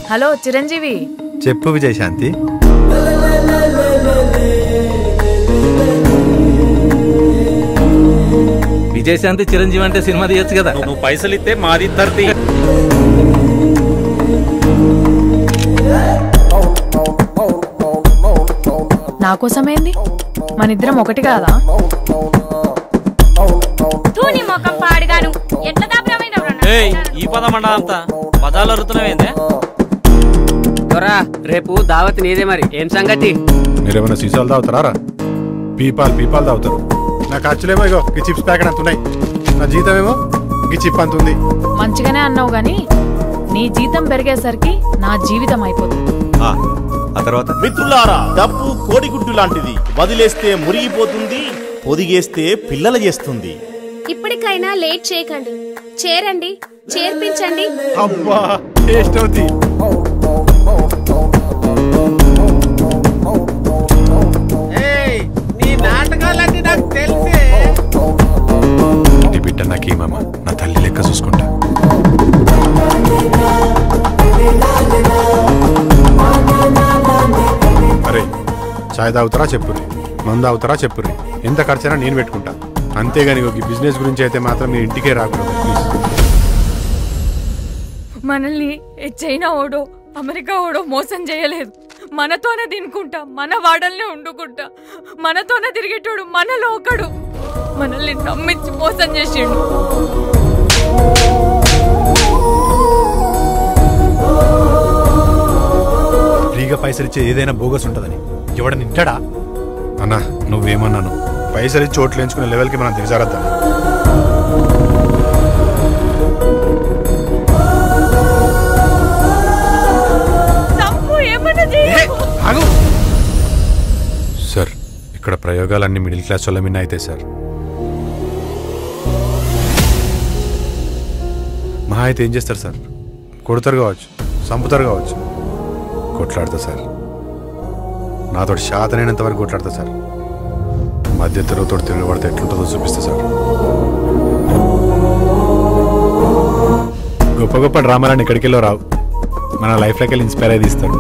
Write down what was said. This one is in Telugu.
హలో చిరంజీవి. చెప్పు విజయశాంతి. విజయశాంతి చిరంజీవి అంటే సినిమా తీయచ్చు కదా. నువ్వు పైసలు ఇస్తే మాది తరతి. నా కోసమేంది? మనిద్దరం ఒకటి కాదా? ఈ పదమండ అంతా పదాలు అరుతున్నావేందే? రేపు దావత్ నీదే మరి. ఏం సంగతి? మీరేమైనా సీసాలు తాగుతారా? పీపాలు తాగుతారు. నా ఖర్చులేమో ఇగో ఈ చిప్స్ ప్యాకెట్ అంత ఉన్నాయి. నా జీతం ఏమో ఈ చిప్ అంత ఉంది. మంచిగానే అన్నావు గాని నీ జీతం పెరిగేసరికి నా జీవితం అయిపోతుంది. ఆ తర్వాత మిత్రులారా, డబ్బు కోడిగుడ్డు లాంటిది. వదిలేస్తే మురిగిపోతుంది, పొదిగేస్తే పిల్లల చేస్తుంది. ఇప్పటికైనా లేట్ చేయకండి. చేరండి, చేర్పించండి. అబ్బా టేస్ట్ అవుతుంది. నీ నాటకాలన్నీ నాకు తెలిసే. ఇంటి బిడ్డ నాకేమమ్మా, నా తల్లి లెక్క చూసుకుంటా. అరే చాయ్ తాగుతారా చెప్పుర్రి, మందు తాగుతారా చెప్పుర్రి. ఎంత ఖర్చైనా నేను పెట్టుకుంటా. అంతేగాని ఈ బిజినెస్ గురించి అయితే మాత్రం మీ ఇంటికే రాకూడదు ప్లీజ్. మనల్ని చైనా ఓడో అమెరికా ఓడో మోసం చేయలేదు. మనతోనే తినుకుంటా, మన వాడల్నే వండుకుంటా, మనతోనే తిరిగేటోడు మనలో ఒకడు మనల్ని నమ్మించి మోసం చేసిండు. ఫ్రీగా పైసలు ఇచ్చే ఏదైనా బోగస్ ఉంటుందని ఎవడని నింటాడా? అన్నా నువ్వేమన్నాను, పైసలు ఇచ్చి చోట్లు ఎంచుకునే లెవెల్కి మనం దిగజారద్దా? సార్ ఇక్కడ ప్రయోగాలన్నీ మిడిల్ క్లాస్ వాళ్ళ మిన్న అయితే సార్. మహా అయితే ఏం చేస్తారు సార్? కొడతారు కావచ్చు, చంపుతారు కావచ్చు, కొట్లాడతా సార్. నాతో శాతనైనంత వరకు కొట్లాడతా సార్. మధ్య తరగతితో తిరగబడితే ఎట్లుంటుందో చూపిస్తా సార్. గొప్ప గొప్ప డ్రామాలన్నీ ఎక్కడికెళ్ళో రావు, మన లైఫ్లోకి వెళ్ళి ఇన్స్పైర్ అయ్యి తీస్తాడు.